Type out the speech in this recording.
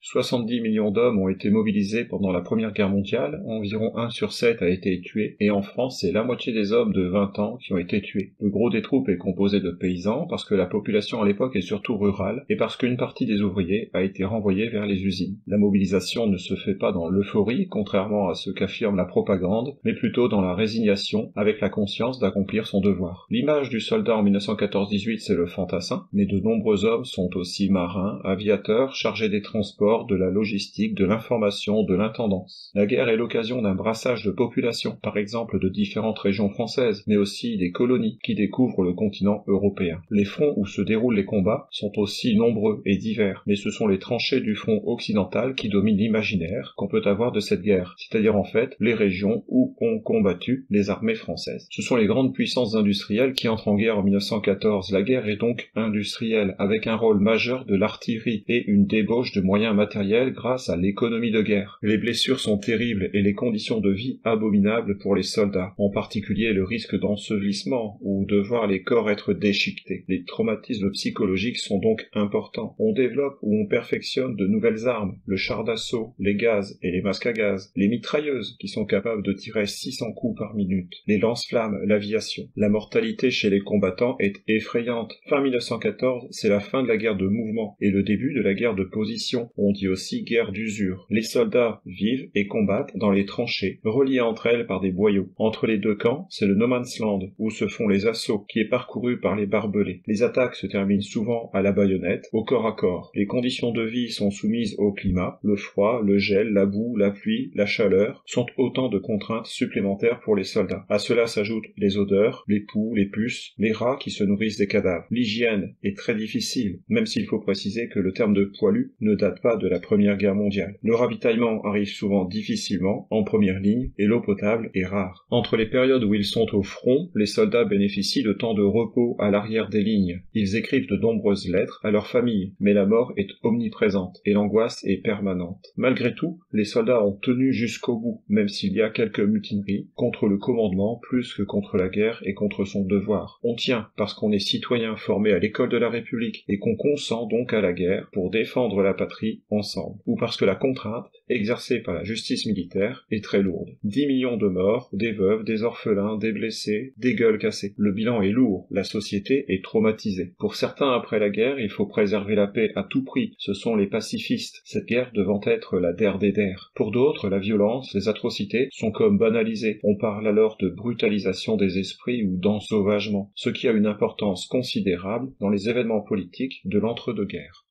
70 millions d'hommes ont été mobilisés pendant la Première Guerre mondiale, environ 1 sur 7 a été tué, et en France, c'est la moitié des hommes de 20 ans qui ont été tués. Le gros des troupes est composé de paysans, parce que la population à l'époque est surtout rurale, et parce qu'une partie des ouvriers a été renvoyée vers les usines. La mobilisation ne se fait pas dans l'euphorie, contrairement à ce qu'affirme la propagande, mais plutôt dans la résignation, avec la conscience d'accomplir son devoir. L'image du soldat en 1914-18, c'est le fantassin, mais de nombreux hommes sont aussi marins, aviateurs, chargés des transports, de la logistique, de l'information, de l'intendance. La guerre est l'occasion d'un brassage de populations, par exemple de différentes régions françaises, mais aussi des colonies qui découvrent le continent européen. Les fronts où se déroulent les combats sont aussi nombreux et divers, mais ce sont les tranchées du front occidental qui dominent l'imaginaire qu'on peut avoir de cette guerre, c'est-à-dire en fait les régions où ont combattu les armées françaises. Ce sont les grandes puissances industrielles qui entrent en guerre en 1914. La guerre est donc industrielle, avec un rôle majeur de l'artillerie et une débauche de moyens matériels grâce à l'économie de guerre. Les blessures sont terribles et les conditions de vie abominables pour les soldats, en particulier le risque d'ensevelissement ou de voir les corps être déchiquetés. Les traumatismes psychologiques sont donc importants. On développe ou on perfectionne de nouvelles armes, le char d'assaut, les gaz et les masques à gaz, les mitrailleuses qui sont capables de tirer 600 coups par minute, les lance-flammes, l'aviation. La mortalité chez les combattants est effrayante. Fin 1914, c'est la fin de la guerre de mouvement et le début de la guerre de position. On dit aussi guerre d'usure. Les soldats vivent et combattent dans les tranchées, reliées entre elles par des boyaux. Entre les deux camps, c'est le no man's land, où se font les assauts, qui est parcouru par les barbelés. Les attaques se terminent souvent à la baïonnette, au corps à corps. Les conditions de vie sont soumises au climat. Le froid, le gel, la boue, la pluie, la chaleur sont autant de contraintes supplémentaires pour les soldats. À cela s'ajoutent les odeurs, les poux, les puces, les rats qui se nourrissent des cadavres. L'hygiène est très difficile, même s'il faut préciser que le terme de poilu ne date pas de la Première Guerre mondiale. Le ravitaillement arrive souvent difficilement, en première ligne, et l'eau potable est rare. Entre les périodes où ils sont au front, les soldats bénéficient de temps de repos à l'arrière des lignes. Ils écrivent de nombreuses lettres à leur famille, mais la mort est omniprésente, et l'angoisse est permanente. Malgré tout, les soldats ont tenu jusqu'au bout, même s'il y a quelques mutineries, contre le commandement plus que contre la guerre et contre son devoir. On tient parce qu'on est citoyen formé à l'école de la République et qu'on consent donc à la guerre pour défendre la patrie ensemble, ou parce que la contrainte, exercée par la justice militaire, est très lourde. 10 millions de morts, des veuves, des orphelins, des blessés, des gueules cassées. Le bilan est lourd, la société est traumatisée. Pour certains, après la guerre, il faut préserver la paix à tout prix. Ce sont les pacifistes, cette guerre devant être la der des der. Pour d'autres, la violence, les atrocités sont comme banalisées. On parle alors de brutalisation des esprits ou d'ensauvagement, ce qui a une importance considérable dans les événements politiques de l'entre-deux-guerres.